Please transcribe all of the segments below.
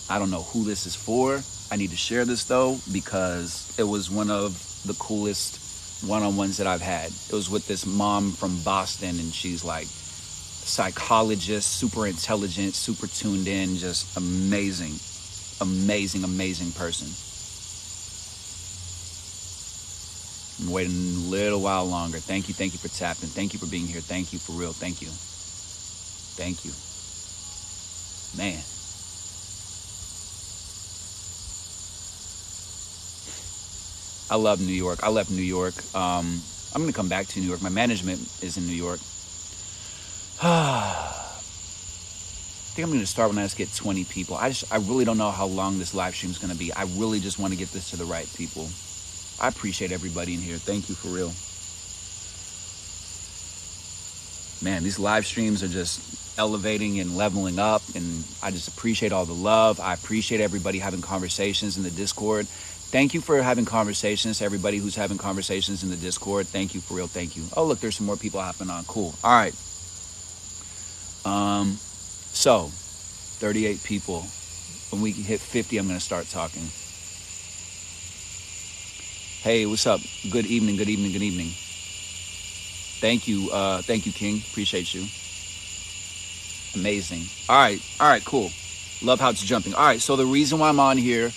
I don't know who this is for. I need to share this though, because it was one of the coolest one-on-ones that I've had. It was with this mom from Boston, and she's like psychologist, super intelligent, super tuned in, just amazing, amazing, amazing person. I'm waiting a little while longer. Thank you for tapping. Thank you for being here. Thank you for real. Thank you. Thank you. Man. I love New York. I left New York. I'm going to come back to New York. My management is in New York. I think I'm going to start when I just get 20 people. I really don't know how long this live stream is going to be. I really just want to get this to the right people. I appreciate everybody in here. Thank you for real. Man, these live streams are just elevating and leveling up, and I just appreciate all the love. I appreciate everybody having conversations in the Discord. Thank you for having conversations, everybody who's having conversations in the Discord. Thank you for real. Thank you. Oh, look, there's some more people hopping on. Cool. All right. So 38 people. When we hit 50, I'm going to start talking. Hey, what's up? Good evening, good evening, good evening. Thank you, King. Appreciate you. Amazing. All right, cool. Love how it's jumping. All right, so the reason why I'm on here,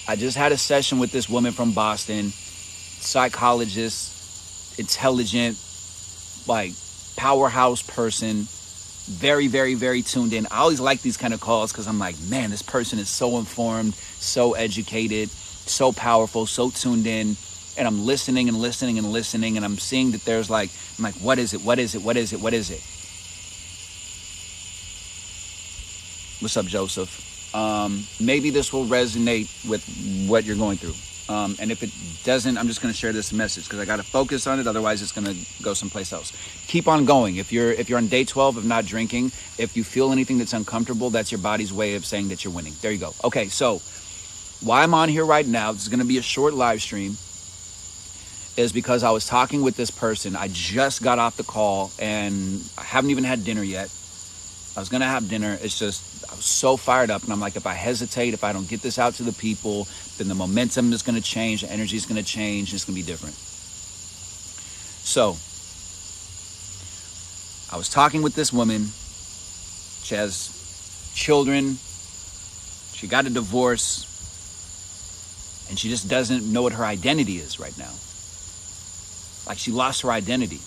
I just had a session with this woman from Boston, psychologist, intelligent, like powerhouse person, very, very, very tuned in. I always like these kind of calls because I'm like, man, this person is so informed, so educated, so powerful, so tuned in, and I'm listening and listening and listening, and I'm seeing that there's like, I'm like, what is it? What is it? What is it? What is it? What's up, Joseph? Maybe this will resonate with what you're going through. And if it doesn't, I'm just going to share this message because I got to focus on it. Otherwise, it's going to go someplace else. Keep on going. If you're on day 12 of not drinking, if you feel anything that's uncomfortable, that's your body's way of saying that you're winning. There you go. Okay, so why I'm on here right now, this is going to be a short live stream, is because I was talking with this person. I just got off the call and I haven't even had dinner yet. I was going to have dinner. It's just, I was so fired up. And I'm like, if I hesitate, if I don't get this out to the people, then the momentum is going to change. The energy is going to change. It's going to be different. So I was talking with this woman. She has children. She got a divorce. And she just doesn't know what her identity is right now. Like she lost her identity.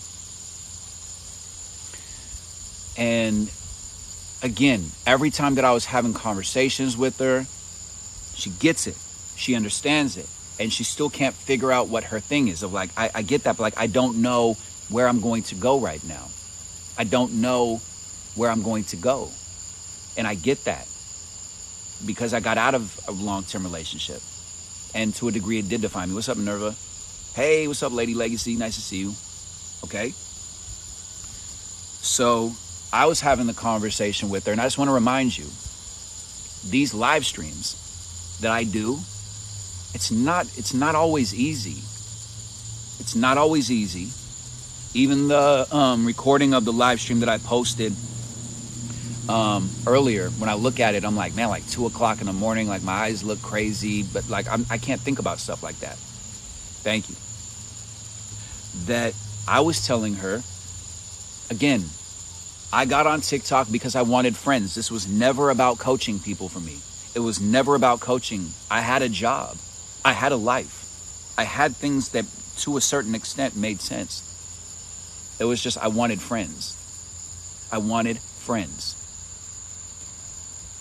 And again, every time that I was having conversations with her, she gets it. She understands it. And she still can't figure out what her thing is. Of like, I get that, but like, I don't know where I'm going to go right now. I don't know where I'm going to go. And I get that because I got out of a long-term relationship. And to a degree, it did define me. What's up, Minerva? Hey, what's up, Lady Legacy? Nice to see you. Okay. So I was having the conversation with her, and I just want to remind you, these live streams that I do, it's not always easy. It's not always easy. Even the recording of the live stream that I posted earlier, when I look at it, I'm like, man, like 2 o'clock in the morning, like my eyes look crazy, but like I can't think about stuff like that. Thank you. That I was telling her, again, I got on TikTok because I wanted friends. This was never about coaching people for me. It was never about coaching. I had a job. I had a life. I had things that to a certain extent made sense. It was just, I wanted friends. I wanted friends.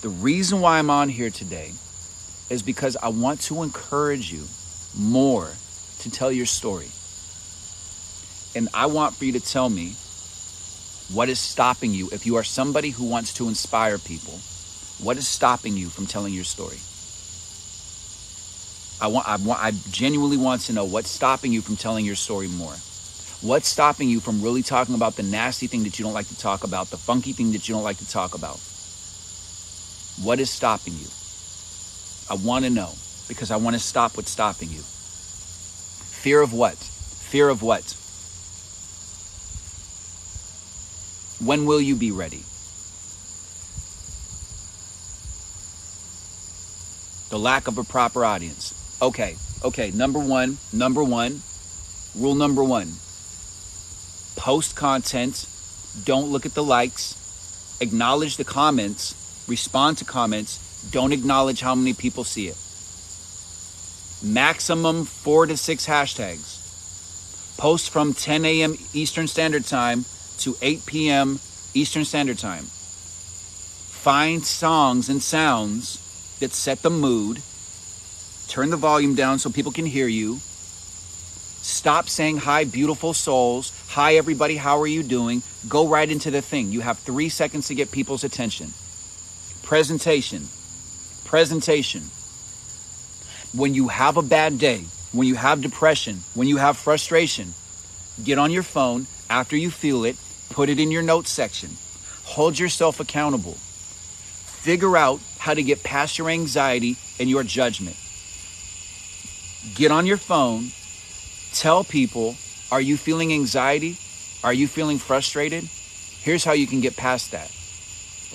The reason why I'm on here today is because I want to encourage you more to tell your story. And I want for you to tell me what is stopping you. If you are somebody who wants to inspire people, what is stopping you from telling your story? I genuinely want to know what's stopping you from telling your story more. What's stopping you from really talking about the nasty thing that you don't like to talk about, the funky thing that you don't like to talk about? What is stopping you? I want to know because I want to stop what's stopping you. Fear of what? Fear of what? When will you be ready? The lack of a proper audience. Okay. Number one, rule number one. Post content. Don't look at the likes. Acknowledge the comments. Respond to comments. Don't acknowledge how many people see it. Maximum 4 to 6 hashtags. Post from 10 a.m. Eastern Standard Time to 8 p.m. Eastern Standard Time. Find songs and sounds that set the mood. Turn the volume down so people can hear you. Stop saying, hi, beautiful souls. Hi, everybody. How are you doing? Go right into the thing. You have 3 seconds to get people's attention. Presentation. When you have a bad day, when you have depression, when you have frustration, get on your phone after you feel it, put it in your notes section. Hold yourself accountable. Figure out how to get past your anxiety and your judgment. Get on your phone. Tell people, are you feeling anxiety? Are you feeling frustrated? Here's how you can get past that.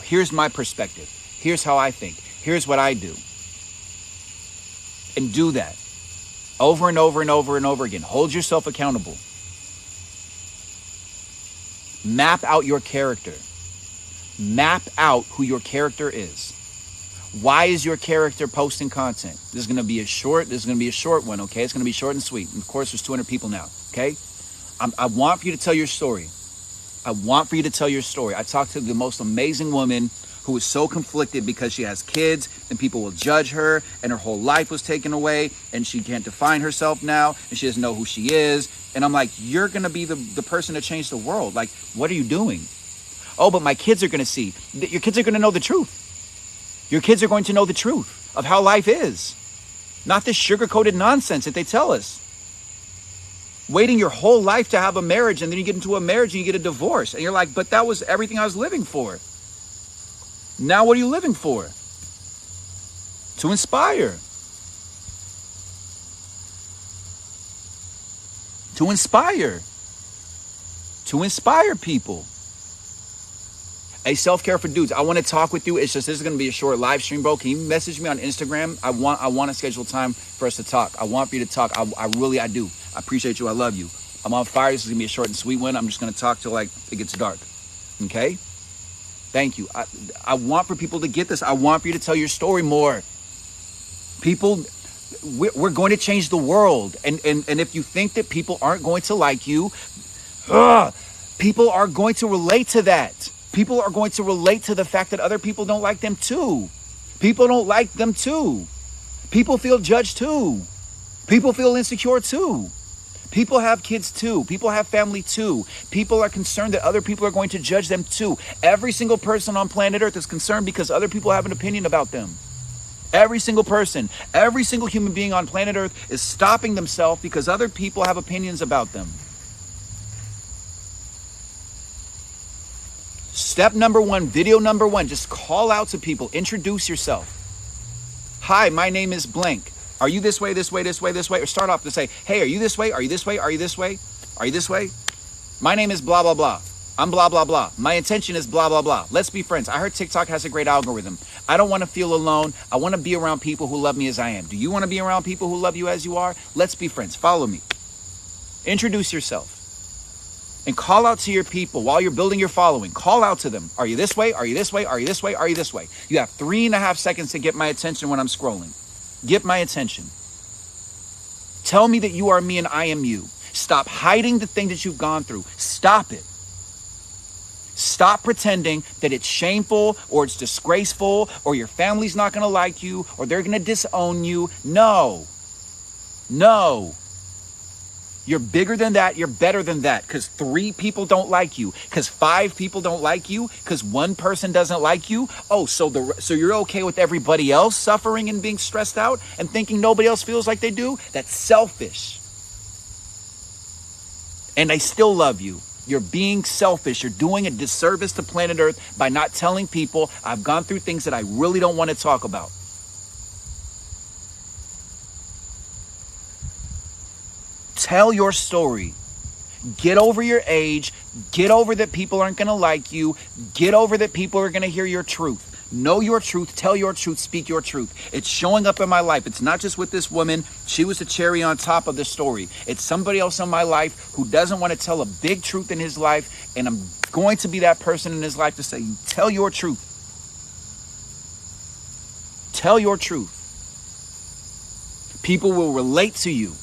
Here's my perspective. Here's how I think. Here's what I do. And do that over and over and over and over again. Hold yourself accountable. Map out your character. Map out who your character is. Why is your character posting content? This is going to be a short one, okay? It's going to be short and sweet. And of course, there's 200 people now, okay? I want for you to tell your story. I talked to the most amazing woman who was so conflicted because she has kids and people will judge her and her whole life was taken away and she can't define herself now and she doesn't know who she is. And I'm like, you're going to be the person to change the world. Like, what are you doing? Oh, but my kids are going to see. Your kids are going to know the truth. Your kids are going to know the truth of how life is. Not this sugar-coated nonsense that they tell us. Waiting your whole life to have a marriage and then you get into a marriage and you get a divorce. And you're like, but that was everything I was living for. Now what are you living for? To inspire. To inspire people. Hey, self-care for dudes. I want to talk with you. It's just, this is going to be a short live stream, bro. Can you message me on Instagram? I want to schedule time for us to talk. I want for you to talk. I do. I appreciate you. I love you. I'm on fire. This is going to be a short and sweet one. I'm just going to talk till like it gets dark. Okay? Thank you. I want for people to get this. I want for you to tell your story more. People, we're going to change the world. And if you think that people aren't going to like you, people are going to relate to that. People are going to relate to the fact that other people don't like them too. People don't like them too. People feel judged too. People feel insecure too. People have kids too. People have family too. People are concerned that other people are going to judge them too. Every single person on planet Earth is concerned because other people have an opinion about them. Every single person, every single human being on planet Earth is stopping themselves because other people have opinions about them. Step number one, video number one, just call out to people. Introduce yourself. Hi, my name is blank. Are you this way, this way, this way, this way? Or start off to say, hey, are you this way? Are you this way? Are you this way? Are you this way? My name is blah, blah, blah. I'm blah, blah, blah. My intention is blah, blah, blah. Let's be friends. I heard TikTok has a great algorithm. I don't want to feel alone. I want to be around people who love me as I am. Do you want to be around people who love you as you are? Let's be friends. Follow me. Introduce yourself. And call out to your people while you're building your following. Call out to them. Are you this way? Are you this way? Are you this way? Are you this way? You have 3.5 seconds to get my attention when I'm scrolling. Get my attention. Tell me that you are me and I am you. Stop hiding the thing that you've gone through. Stop it. Stop pretending that it's shameful or it's disgraceful or your family's not going to like you or they're going to disown you. No. No. You're bigger than that. You're better than that. Because 3 people don't like you. Because 5 people don't like you. Because 1 person doesn't like you. Oh, so you're okay with everybody else suffering and being stressed out and thinking nobody else feels like they do? That's selfish. And I still love you. You're being selfish. You're doing a disservice to planet Earth by not telling people I've gone through things that I really don't want to talk about. Tell your story. Get over your age. Get over that people aren't going to like you. Get over that people are going to hear your truth. Know your truth, tell your truth, speak your truth. It's showing up in my life. It's not just with this woman. She was the cherry on top of the story. It's somebody else in my life who doesn't want to tell a big truth in his life, and I'm going to be that person in his life to say, tell your truth. Tell your truth. People will relate to you.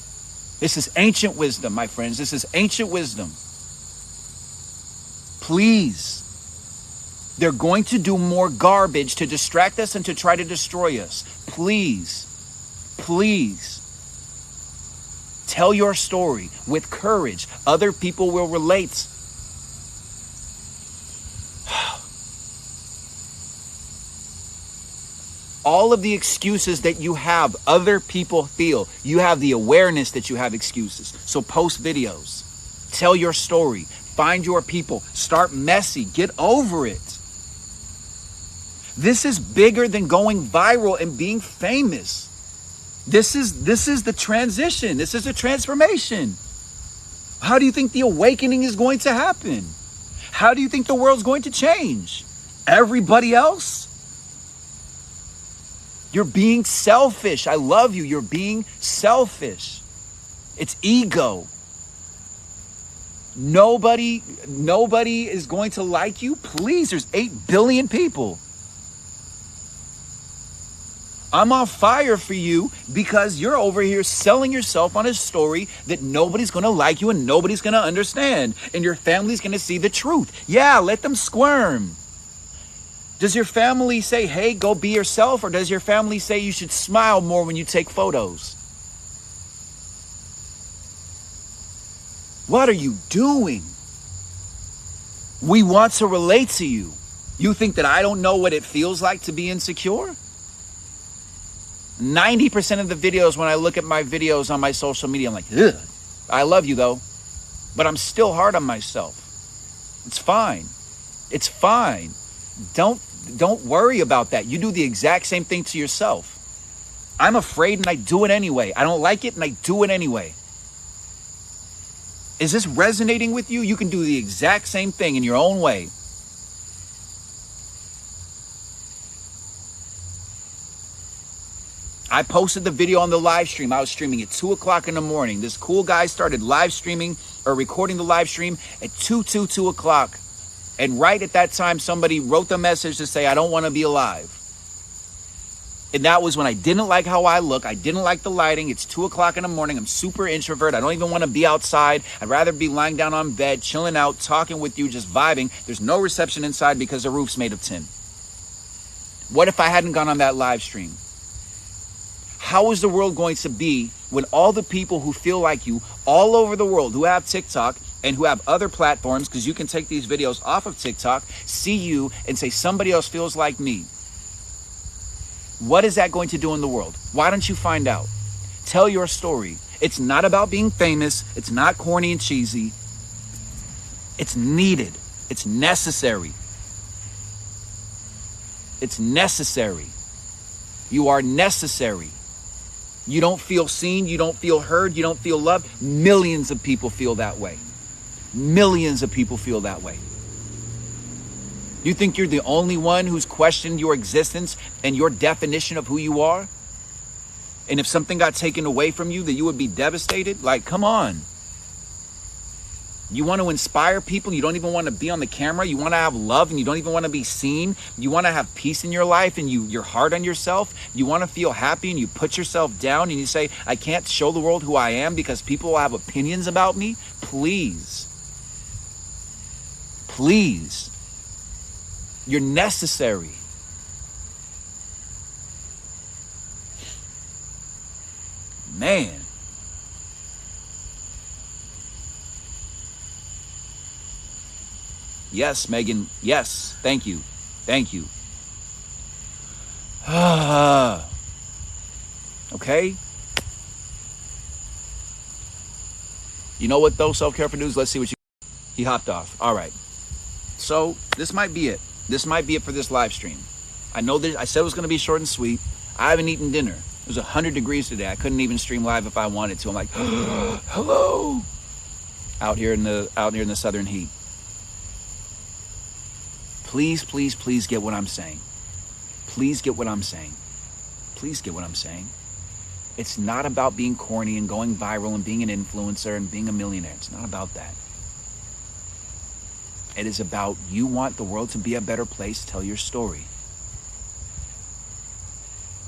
This is ancient wisdom, my friends. This is ancient wisdom. Please. They're going to do more garbage to distract us and to try to destroy us. Please. Please. Tell your story with courage. Other people will relate. All of the excuses that you have, other people feel. You have the awareness that you have excuses. So post videos. Tell your story. Find your people. Start messy. Get over it. This is bigger than going viral and being famous. This is the transition. This is the transformation. How do you think the awakening is going to happen? How do you think the world's going to change? Everybody else? You're being selfish. I love you. You're being selfish. It's ego. Nobody is going to like you. Please, there's 8 billion people. I'm on fire for you because you're over here selling yourself on a story that nobody's going to like you and nobody's going to understand. And your family's going to see the truth. Yeah, let them squirm. Does your family say, hey, go be yourself? Or does your family say you should smile more when you take photos? What are you doing? We want to relate to you. You think that I don't know what it feels like to be insecure? 90% of the videos, when I look at my videos on my social media, I'm like, ugh. I love you though, but I'm still hard on myself. It's fine. It's fine. Don't worry about that. You do the exact same thing to yourself. I'm afraid and I do it anyway. I don't like it and I do it anyway. Is this resonating with you? You can do the exact same thing in your own way. I posted the video on the live stream. I was streaming at 2 o'clock in the morning. This cool guy started live streaming or recording the live stream at 2 o'clock. And right at that time, somebody wrote the message to say, I don't want to be alive. And that was when I didn't like how I look. I didn't like the lighting. It's 2 o'clock in the morning. I'm super introvert. I don't even want to be outside. I'd rather be lying down on bed, chilling out, talking with you, just vibing. There's no reception inside because the roof's made of tin. What if I hadn't gone on that live stream? How is the world going to be when all the people who feel like you all over the world, who have TikTok and who have other platforms, because you can take these videos off of TikTok, see you and say somebody else feels like me? What is that going to do in the world? Why don't you find out? Tell your story. It's not about being famous. It's not corny and cheesy. It's needed. It's necessary. It's necessary. You are necessary. You don't feel seen. You don't feel heard. You don't feel loved. Millions of people feel that way. Millions of people feel that way. You think you're the only one who's questioned your existence and your definition of who you are? And if something got taken away from you, that you would be devastated? Like, come on. You want to inspire people. You don't even want to be on the camera. You want to have love and you don't even want to be seen. You want to have peace in your life and you're hard on yourself. You want to feel happy and you put yourself down and you say, I can't show the world who I am because people will have opinions about me. Please. Please. You're necessary. Man. Yes, Megan. Yes. Thank you. Thank you. Okay. You know what though? Self-care for news. Let's see what you. He hopped off. All right. So this might be it. This might be it for this live stream. I know that I said it was going to be short and sweet. I haven't eaten dinner. It was 100 degrees today. I couldn't even stream live if I wanted to. I'm like, hello, out here in the southern heat. Please, please, please get what I'm saying. Please get what I'm saying. Please get what I'm saying. It's not about being corny and going viral and being an influencer and being a millionaire. It's not about that. It is about you want the world to be a better place. Tell your story.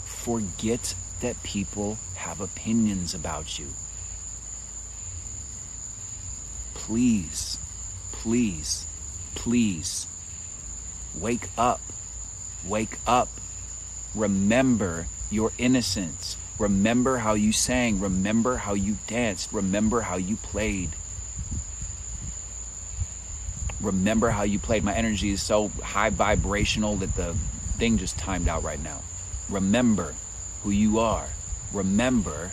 Forget that people have opinions about you. Please, please, please, wake up. Wake up. Remember your innocence. Remember how you sang. Remember how you danced. Remember how you played. Remember how you played. My energy is so high vibrational that the thing just timed out right now. Remember who you are. Remember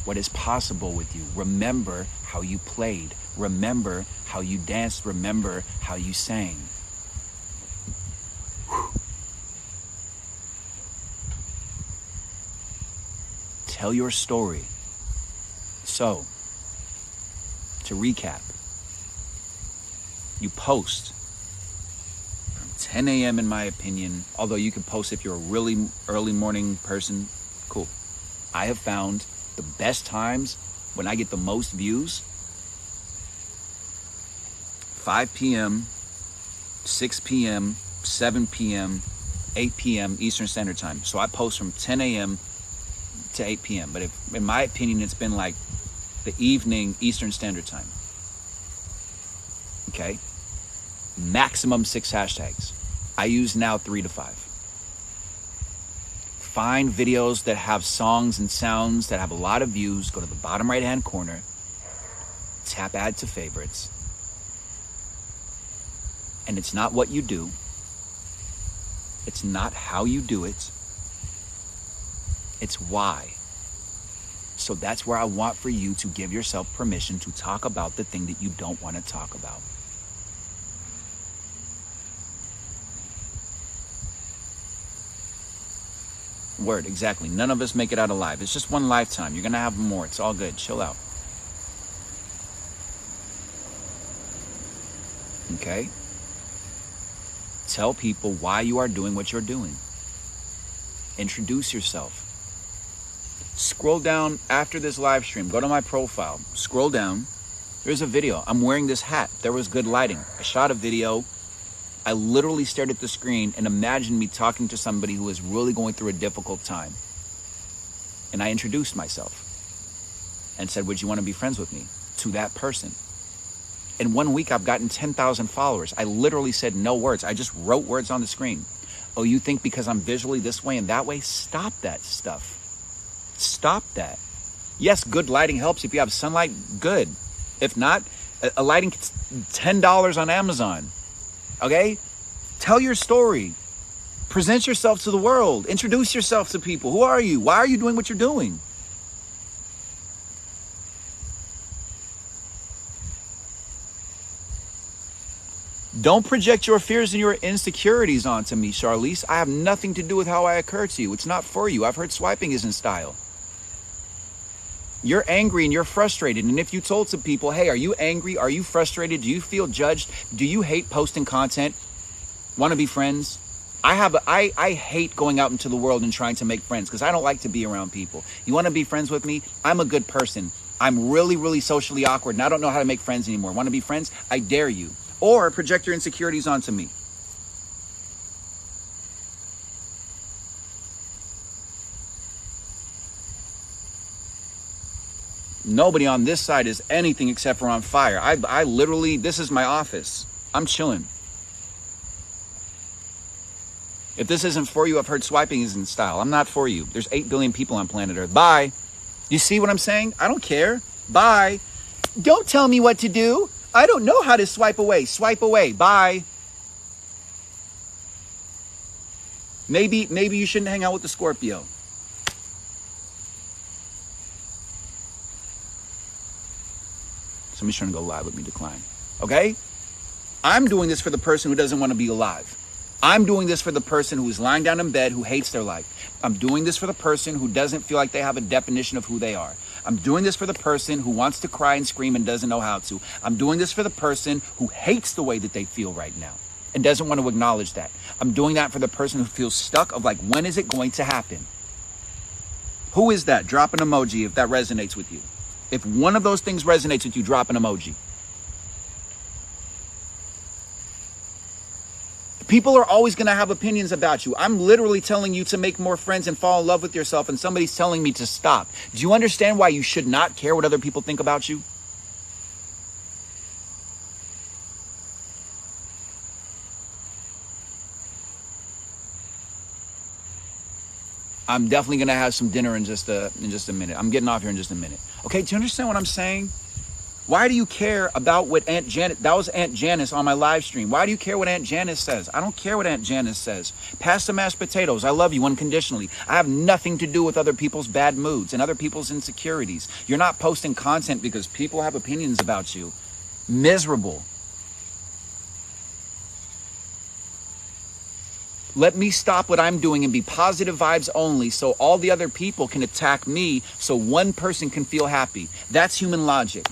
what is possible with you. Remember how you played. Remember how you danced. Remember how you sang. Tell your story. So, to recap, you post from 10 a.m. in my opinion, although you can post if you're a really early morning person, cool. I have found the best times when I get the most views, 5 p.m., 6 p.m., 7 p.m., 8 p.m. Eastern Standard Time. So I post from 10 a.m. to 8 p.m. But in my opinion, it's been like the evening Eastern Standard Time. Okay? Maximum 6 hashtags. I use now 3 to 5. Find videos that have songs and sounds that have a lot of views. Go to the bottom right-hand corner. Tap add to favorites. And it's not what you do. It's not how you do it. It's why. So that's where I want for you to give yourself permission to talk about the thing that you don't want to talk about. Word, exactly. None of us make it out alive. It's just one lifetime. You're going to have more. It's all good. Chill out. Okay? Tell people why you are doing what you're doing. Introduce yourself. Scroll down after this live stream. Go to my profile. Scroll down. There's a video. I'm wearing this hat. There was good lighting. I shot a video. I literally stared at the screen and imagined me talking to somebody who was really going through a difficult time. And I introduced myself and said, would you want to be friends with me? To that person. In 1 week, I've gotten 10,000 followers. I literally said no words. I just wrote words on the screen. Oh, you think because I'm visually this way and that way? Stop that stuff. Stop that. Yes, good lighting helps. If you have sunlight, good. If not, a lighting kit's $10 on Amazon. Okay? Tell your story. Present yourself to the world. Introduce yourself to people. Who are you? Why are you doing what you're doing? Don't project your fears and your insecurities onto me, Charlize. I have nothing to do with how I occur to you. It's not for you. I've heard swiping isn't style. You're angry and you're frustrated. And if you told some people, hey, are you angry? Are you frustrated? Do you feel judged? Do you hate posting content? Want to be friends? I hate going out into the world and trying to make friends because I don't like to be around people. You want to be friends with me? I'm a good person. I'm really, really socially awkward and I don't know how to make friends anymore. Want to be friends? I dare you. Or project your insecurities onto me. Nobody on this side is anything except for on fire. I literally, this is my office. I'm chilling. If this isn't for you, I've heard swiping isn't style. I'm not for you. There's 8 billion people on planet Earth. Bye. You see what I'm saying? I don't care. Bye. Don't tell me what to do. I don't know how to swipe away. Swipe away. Bye. Maybe you shouldn't hang out with the Scorpio. Somebody's trying to go live with me. Decline. Okay? I'm doing this for the person who doesn't want to be alive. I'm doing this for the person who is lying down in bed who hates their life. I'm doing this for the person who doesn't feel like they have a definition of who they are. I'm doing this for the person who wants to cry and scream and doesn't know how to. I'm doing this for the person who hates the way that they feel right now. and doesn't want to acknowledge that. I'm doing that for the person who feels stuck of like, when is it going to happen? Who is that? Drop an emoji if that resonates with you. If one of those things resonates with you, drop an emoji. People are always going to have opinions about you. I'm literally telling you to make more friends and fall in love with yourself, and somebody's telling me to stop. Do you understand why you should not care what other people think about you? I'm definitely going to have some dinner in just a minute. I'm getting off here in just a minute. Okay, do you understand what I'm saying? Why do you care about what Aunt Janet, that was Aunt Janice on my live stream. Why do you care what Aunt Janice says? I don't care what Aunt Janice says. Pass the mashed potatoes. I love you unconditionally. I have nothing to do with other people's bad moods and other people's insecurities. You're not posting content because people have opinions about you. Miserable. Let me stop what I'm doing and be positive vibes only so all the other people can attack me so one person can feel happy. That's human logic.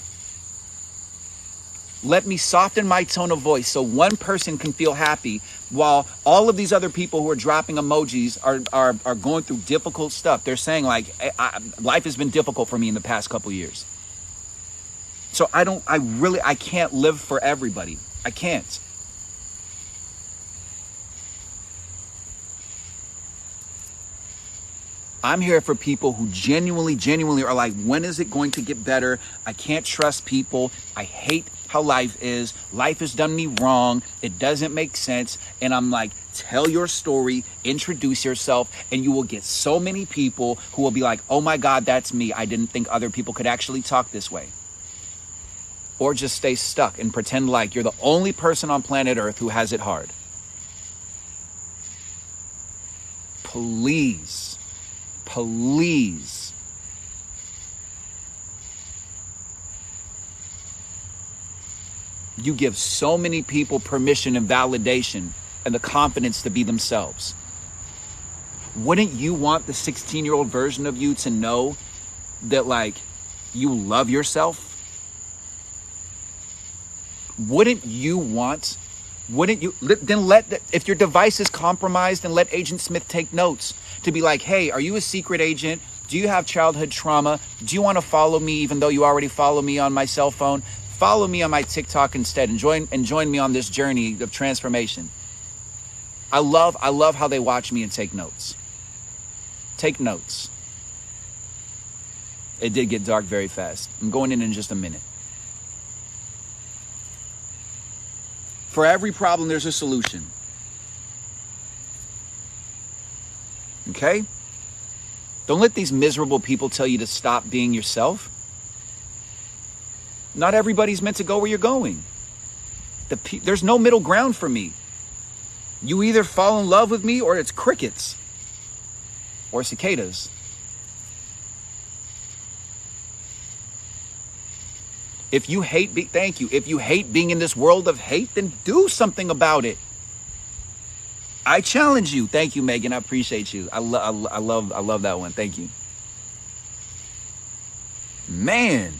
Let me soften my tone of voice so one person can feel happy while all of these other people who are dropping emojis are going through difficult stuff. They're saying like, life has been difficult for me in the past couple years. So I can't live for everybody. I can't. I'm here for people who genuinely are like, when is it going to get better? I can't trust people. I hate how life is. Life has done me wrong. It doesn't make sense. And I'm like, tell your story, introduce yourself, and you will get so many people who will be like, oh my God, that's me. I didn't think other people could actually talk this way. Or just stay stuck and pretend like you're the only person on planet Earth who has it hard. Please. You give so many people permission and validation and the confidence to be themselves. Wouldn't you want the 16-year-old version of you to know that like you love yourself? Wouldn't you then if your device is compromised, then let Agent Smith take notes to be like, hey, are you a secret agent? Do you have childhood trauma? Do you want to follow me even though you already follow me on my cell phone? Follow me on my TikTok instead and join me on this journey of transformation. I love how they watch me and take notes. Take notes. It did get dark very fast. I'm going in just a minute. For every problem, there's a solution. Okay? Don't let these miserable people tell you to stop being yourself. Not everybody's meant to go where you're going. There's no middle ground for me. You either fall in love with me or it's crickets. Or cicadas. If you hate if you hate being in this world of hate, then do something about it. I challenge you. Thank you, Megan. I appreciate you. I love that one. Thank you. Man.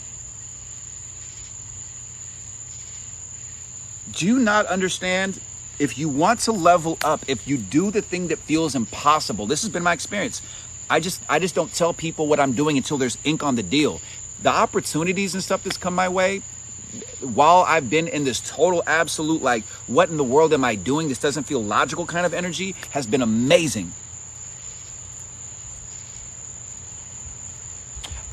Do you not understand? If you want to level up, if you do the thing that feels impossible, this has been my experience. I just don't tell people what I'm doing until there's ink on the deal. The opportunities and stuff that's come my way, while I've been in this total absolute, like, what in the world am I doing? This doesn't feel logical kind of energy, has been amazing.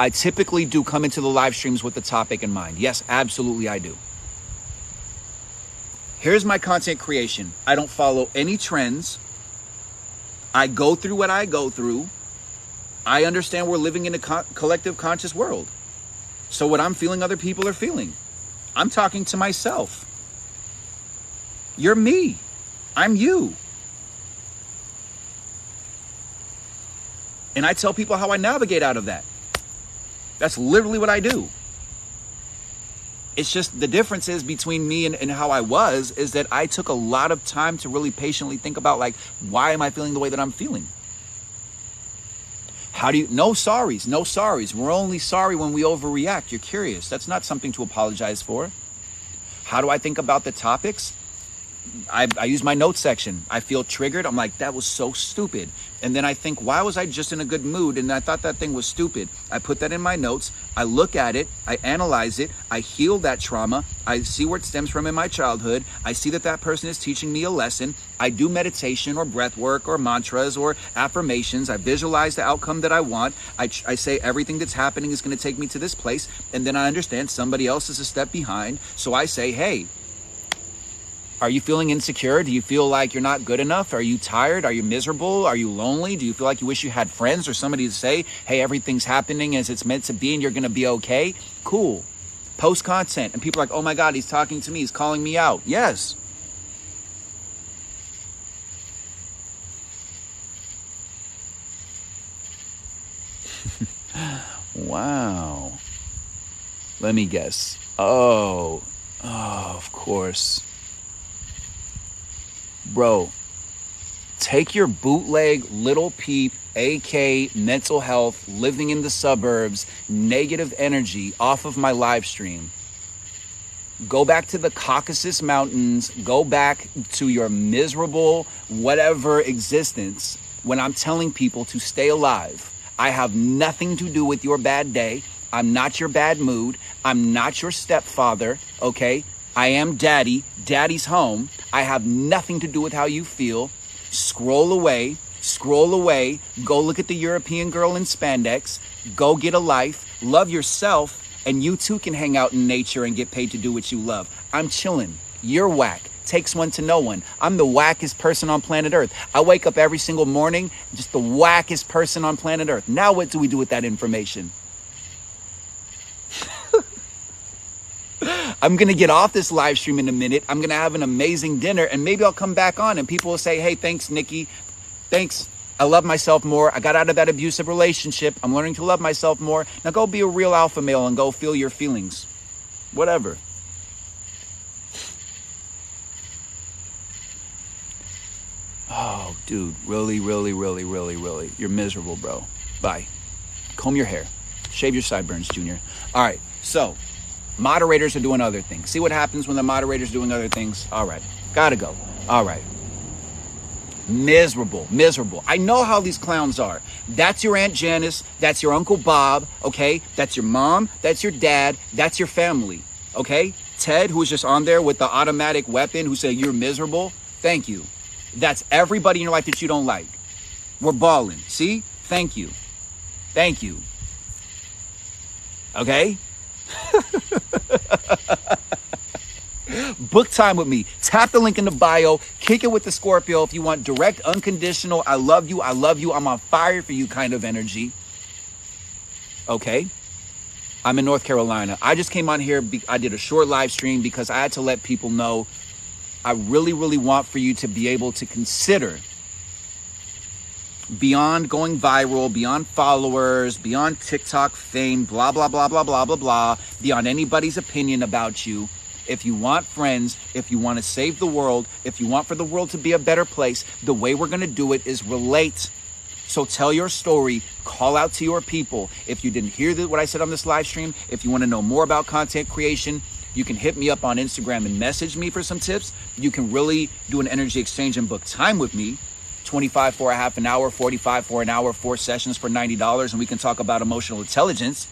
I typically do come into the live streams with the topic in mind. Yes, absolutely I do. Here's my content creation. I don't follow any trends. I go through what I go through. I understand we're living in a collective conscious world. So what I'm feeling, other people are feeling. I'm talking to myself. You're me. I'm you. And I tell people how I navigate out of that. That's literally what I do. It's just the difference is between me and how I was is that I took a lot of time to really patiently think about, like, why am I feeling the way that I'm feeling? No sorries. We're only sorry when we overreact. You're curious. That's not something to apologize for. How do I think about the topics? I use my notes section. I feel triggered. I'm like, that was so stupid. And then I think, why was I just in a good mood? And I thought that thing was stupid. I put that in my notes. I look at it. I analyze it. I heal that trauma. I see where it stems from in my childhood. I see that that person is teaching me a lesson. I do meditation or breath work or mantras or affirmations. I visualize the outcome that I want. I say everything that's happening is going to take me to this place. And then I understand somebody else is a step behind. So I say, hey, are you feeling insecure? Do you feel like you're not good enough? Are you tired? Are you miserable? Are you lonely? Do you feel like you wish you had friends or somebody to say, hey, everything's happening as it's meant to be and you're going to be okay? Cool. Post content. And people are like, oh my God, he's talking to me. He's calling me out. Yes. Wow. Let me guess. Oh, of course. Bro, take your bootleg little peep, AK, mental health, living in the suburbs, negative energy off of my live stream. Go back to the Caucasus Mountains. Go back to your miserable whatever existence when I'm telling people to stay alive. I have nothing to do with your bad day. I'm not your bad mood. I'm not your stepfather, okay? I am daddy. Daddy's home. I have nothing to do with how you feel. Scroll away. Scroll away. Go look at the European girl in spandex. Go get a life. Love yourself. And you too can hang out in nature and get paid to do what you love. I'm chilling. You're whack. Takes one to know one. I'm the wackest person on planet Earth. I wake up every single morning, just the wackest person on planet Earth. Now what do we do with that information? I'm going to get off this live stream in a minute. I'm going to have an amazing dinner and maybe I'll come back on and people will say, hey, thanks, Nicky. Thanks. I love myself more. I got out of that abusive relationship. I'm learning to love myself more. Now go be a real alpha male and go feel your feelings. Whatever. Oh, dude. Really, really, really, really, really. You're miserable, bro. Bye. Comb your hair. Shave your sideburns, Junior. All right. So moderators are doing other things. See what happens when the moderator's doing other things? All right. Gotta go. All right. Miserable, miserable. I know how these clowns are. That's your Aunt Janice. That's your Uncle Bob. Okay. That's your mom. That's your dad. That's your family. Okay. Ted, who's just on there with the automatic weapon who said you're miserable. Thank you. That's everybody in your life that you don't like. We're balling. See? Thank you. Thank you. Okay. Book time with me. Tap the link in the bio. Kick it with the Scorpio if you want direct, unconditional, I love you, I'm on fire for you kind of energy. Okay? I'm in North Carolina. I just came on here. I did a short live stream because I had to let people know I really, really want for you to be able to consider beyond going viral, beyond followers, beyond TikTok fame, blah, blah, blah, blah, blah, blah, blah, beyond anybody's opinion about you. If you want friends, if you want to save the world, if you want for the world to be a better place, the way we're going to do it is relate. So tell your story, call out to your people. If you didn't hear what I said on this live stream, if you want to know more about content creation, you can hit me up on Instagram and message me for some tips. You can really do an energy exchange and book time with me. 25 for a half an hour, 45 for an hour, 4 sessions for $90. And we can talk about emotional intelligence,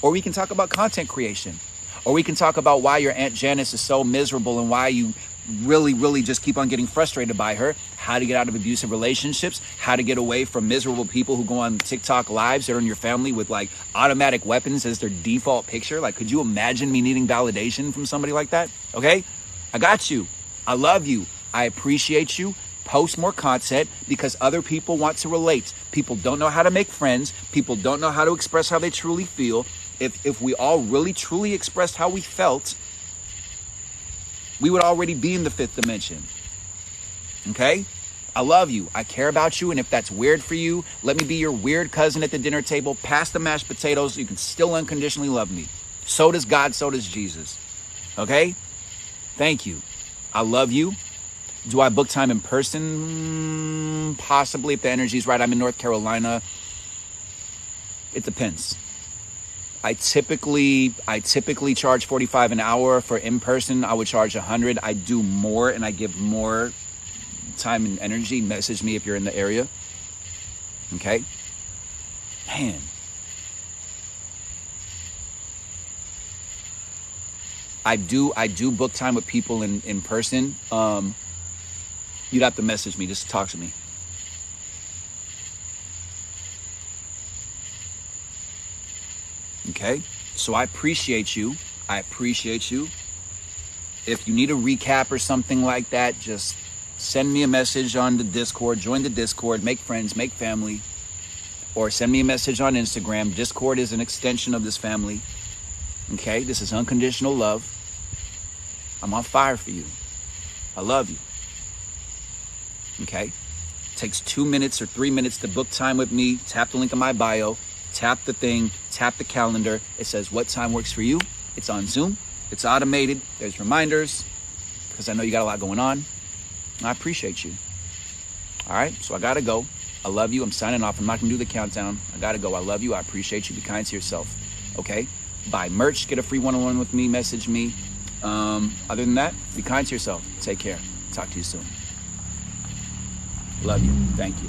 or we can talk about content creation. Or we can talk about why your Aunt Janice is so miserable and why you really, really just keep on getting frustrated by her, how to get out of abusive relationships, how to get away from miserable people who go on TikTok lives that are in your family with like automatic weapons as their default picture. Like, could you imagine me needing validation from somebody like that? Okay, I got you. I love you. I appreciate you. Post more content because other people want to relate. People don't know how to make friends. People don't know how to express how they truly feel. If we all really truly expressed how we felt, we would already be in the 5th dimension. Okay? I love you. I care about you. And if that's weird for you, let me be your weird cousin at the dinner table. Pass the mashed potatoes. You can still unconditionally love me. So does God. So does Jesus. Okay? Thank you. I love you. Do I book time in person? Possibly, if the energy's right. I'm in North Carolina. It depends. I typically charge 45 an hour. For in person, I would charge 100. I do more and I give more time and energy. Message me if you're in the area. Okay? Man. I do book time with people in person. You'd have to message me, just talk to me. Okay? So I appreciate you. I appreciate you. If you need a recap or something like that, just send me a message on the Discord, join the Discord, make friends, make family, or send me a message on Instagram. Discord is an extension of this family. Okay? This is unconditional love. I'm on fire for you. I love you. Okay? It takes 2 minutes or 3 minutes to book time with me. Tap the link in my bio. Tap the thing. Tap the calendar. It says what time works for you. It's on Zoom. It's automated. There's reminders because I know you got a lot going on. I appreciate you. All right? So I got to go. I love you. I'm signing off. I'm not going to do the countdown. I got to go. I love you. I appreciate you. Be kind to yourself. Okay? Buy merch. Get a free one-on-one with me. Message me. Other than that, be kind to yourself. Take care. Talk to you soon. Love you. Thank you.